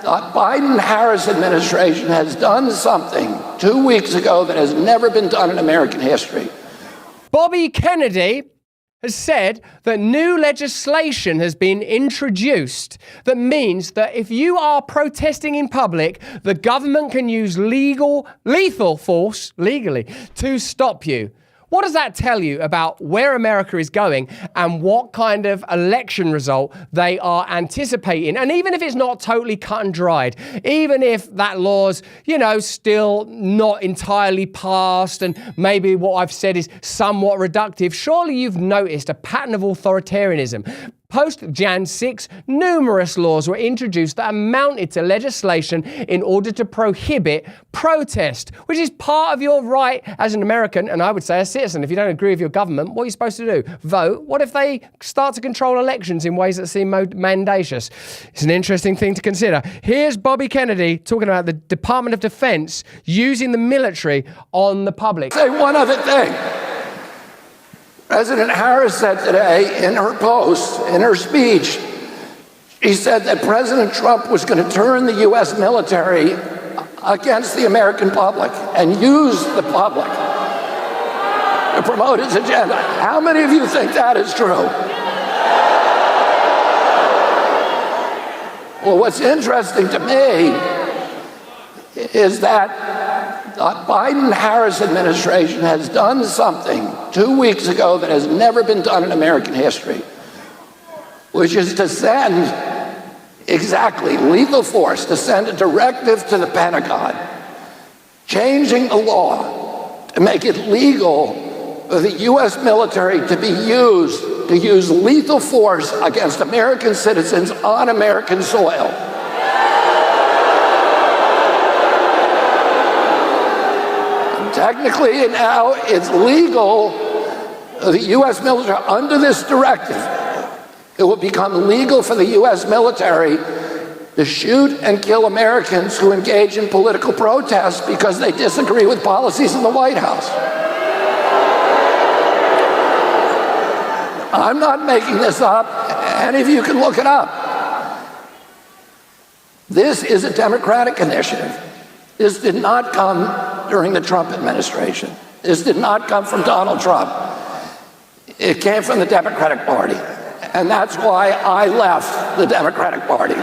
Biden-Harris administration has done something 2 weeks ago that has never been done in American history. Bobby Kennedy has said that new legislation has been introduced that means that if you are protesting in public, the government can use lethal force, legally, to stop you. What does that tell you about where America is going and what kind of election result they are anticipating? And even if it's not totally cut and dried, even if that law's, still not entirely passed and maybe what I've said is somewhat reductive, surely you've noticed a pattern of authoritarianism. Post-Jan 6, numerous laws were introduced that amounted to legislation in order to prohibit protest, which is part of your right as an American, and I would say a citizen. If you don't agree with your government, what are you supposed to do? Vote? What if they start to control elections in ways that seem mendacious? It's an interesting thing to consider. Here's Bobby Kennedy talking about the Department of Defense using the military on the public. Say one other thing. President Harris said today in her post, in her speech, she said that President Trump was going to turn the U.S. military against the American public and use the public to promote his agenda. How many of you think that is true? Well, what's interesting to me is that the Biden-Harris administration has done something 2 weeks ago that has never been done in American history, which is to send exactly lethal force, to send a directive to the Pentagon, changing the law to make it legal for the U.S. military to use lethal force against American citizens on American soil. Technically, now it's legal, the U.S. military, under this directive, it will become legal for the U.S. military to shoot and kill Americans who engage in political protests because they disagree with policies in the White House. I'm not making this up. Any of you can look it up. This is a Democratic initiative. This did not come during the Trump administration. This did not come from Donald Trump. It came from the Democratic Party. And that's why I left the Democratic Party.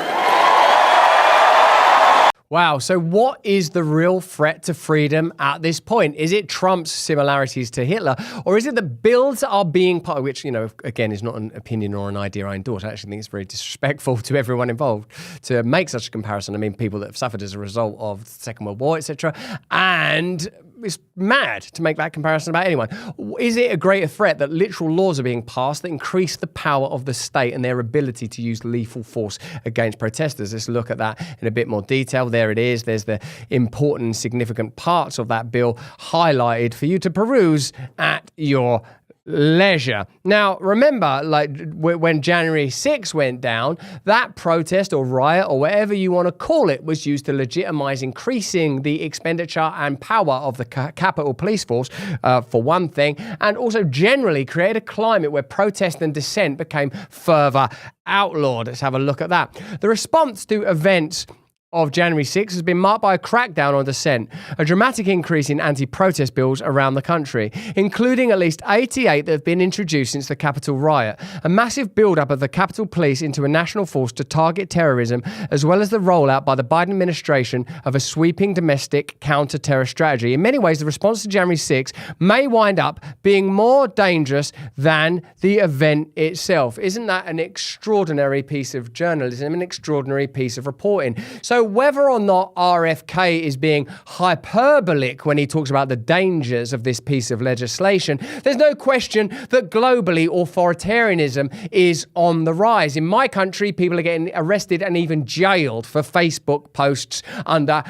Wow, so what is the real threat to freedom at this point? Is it Trump's similarities to Hitler? Or is it the bills that are being part, which, again, is not an opinion or an idea I endorse. I actually think it's very disrespectful to everyone involved to make such a comparison. I mean, people that have suffered as a result of the Second World War, etc. And it's mad to make that comparison about anyone. Is it a greater threat that literal laws are being passed that increase the power of the state and their ability to use lethal force against protesters? Let's look at that in a bit more detail. There it is. There's the important, significant parts of that bill highlighted for you to peruse at your leisure. Now, remember, when January 6 went down, that protest or riot or whatever you want to call it was used to legitimize increasing the expenditure and power of the Capitol Police Force, for one thing, and also generally create a climate where protest and dissent became further outlawed. Let's have a look at that. The response to events of January 6 has been marked by a crackdown on dissent, a dramatic increase in anti-protest bills around the country, including at least 88 that have been introduced since the Capitol riot, a massive build-up of the Capitol Police into a national force to target terrorism, as well as the rollout by the Biden administration of a sweeping domestic counter-terror strategy. In many ways, the response to January 6 may wind up being more dangerous than the event itself. Isn't that an extraordinary piece of journalism, an extraordinary piece of reporting? So whether or not RFK is being hyperbolic when he talks about the dangers of this piece of legislation, there's no question that globally authoritarianism is on the rise. In my country, people are getting arrested and even jailed for Facebook posts under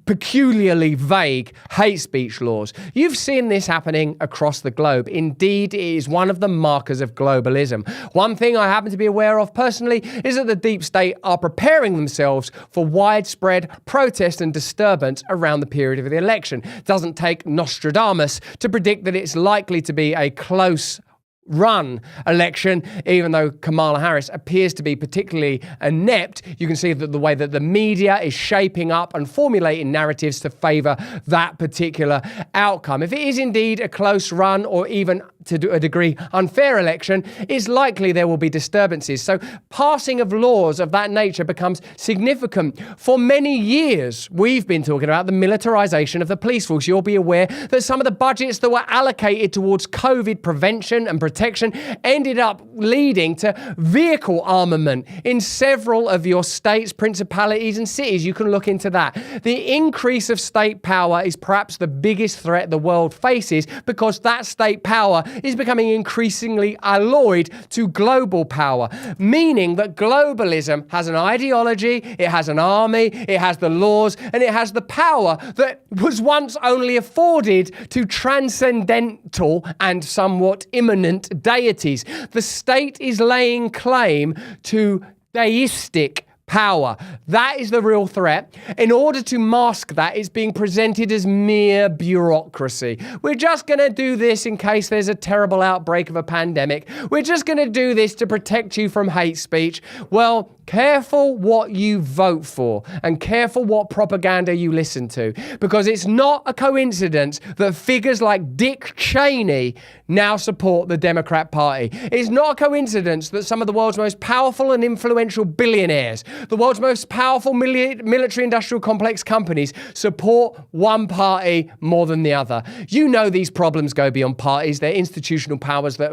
peculiarly vague hate speech laws. You've seen this happening across the globe. Indeed, it is one of the markers of globalism. One thing I happen to be aware of personally is that the deep state are preparing themselves for widespread protest and disturbance around the period of the election. It doesn't take Nostradamus to predict that it's likely to be a close run election, even though Kamala Harris appears to be particularly inept. You can see that the way that the media is shaping up and formulating narratives to favor that particular outcome. If it is indeed a close run or even to a degree unfair election, it's likely there will be disturbances. So passing of laws of that nature becomes significant. For many years, we've been talking about the militarization of the police force. You'll be aware that some of the budgets that were allocated towards COVID prevention and protection ended up leading to vehicle armament in several of your states, principalities, and cities. You can look into that. The increase of state power is perhaps the biggest threat the world faces, because that state power is becoming increasingly alloyed to global power, meaning that globalism has an ideology, it has an army, it has the laws, and it has the power that was once only afforded to transcendental and somewhat immanent deities. The state is laying claim to deistic power. That is the real threat. In order to mask that, it's being presented as mere bureaucracy. We're just going to do this in case there's a terrible outbreak of a pandemic. We're just going to do this to protect you from hate speech. Well, careful what you vote for and careful what propaganda you listen to, because it's not a coincidence that figures like Dick Cheney now support the Democrat Party. It's not a coincidence that some of the world's most powerful and influential billionaires, the world's most powerful military-industrial complex companies, support one party more than the other. You know these problems go beyond parties. They're institutional problems that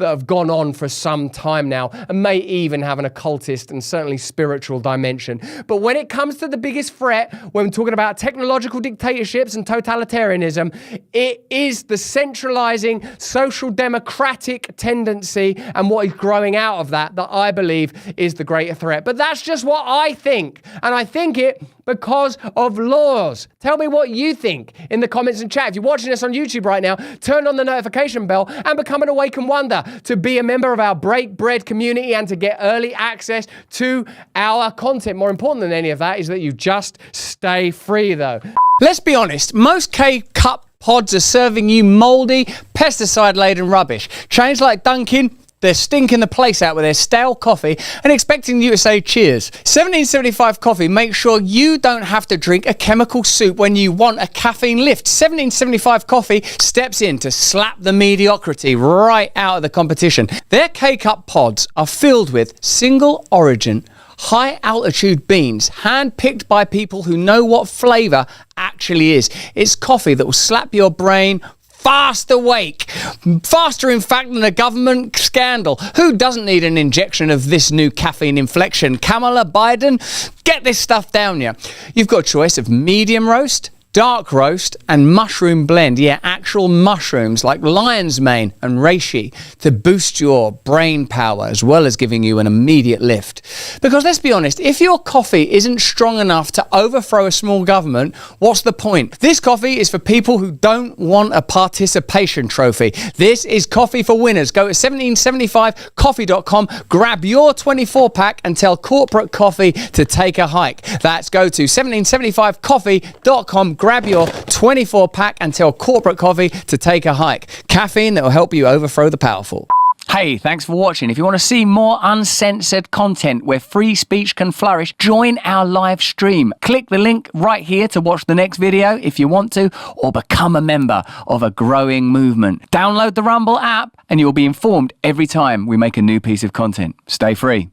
have gone on for some time now and may even have an occultist and certainly spiritual dimension. But when it comes to the biggest threat, when we're talking about technological dictatorships and totalitarianism, it is the centralizing social democratic tendency and what is growing out of that I believe is the greater threat. But that's just what I think. And I think it because of laws. Tell me what you think in the comments and chat. If you're watching us on YouTube right now, turn on the notification bell and become an Awaken Wonder to be a member of our Break Bread community and to get early access to our content. More important than any of that is that you just stay free, though. Let's be honest, most K-Cup pods are serving you mouldy, pesticide-laden rubbish. Chains like Dunkin', they're stinking the place out with their stale coffee and expecting you to say cheers. 1775 Coffee makes sure you don't have to drink a chemical soup when you want a caffeine lift. 1775 Coffee steps in to slap the mediocrity right out of the competition. Their K-Cup pods are filled with single origin, high-altitude beans, hand-picked by people who know what flavour actually is. It's coffee that will slap your brain fast awake. Faster, in fact, than a government scandal. Who doesn't need an injection of this new caffeine inflection? Kamala Biden? Get this stuff down you. You've got a choice of medium roast, dark roast and mushroom blend. Yeah, actual mushrooms like lion's mane and reishi to boost your brain power as well as giving you an immediate lift. Because let's be honest, if your coffee isn't strong enough to overthrow a small government, what's the point? This coffee is for people who don't want a participation trophy. This is coffee for winners. Go to 1775coffee.com, grab your 24-pack and tell corporate coffee to take a hike. That's go to 1775coffee.com, grab your 24-pack and tell corporate coffee to take a hike. Caffeine that will help you overthrow the powerful. Hey, thanks for watching. If you want to see more uncensored content where free speech can flourish, join our live stream. Click the link right here to watch the next video if you want to, or become a member of a growing movement. Download the Rumble app and you'll be informed every time we make a new piece of content. Stay free.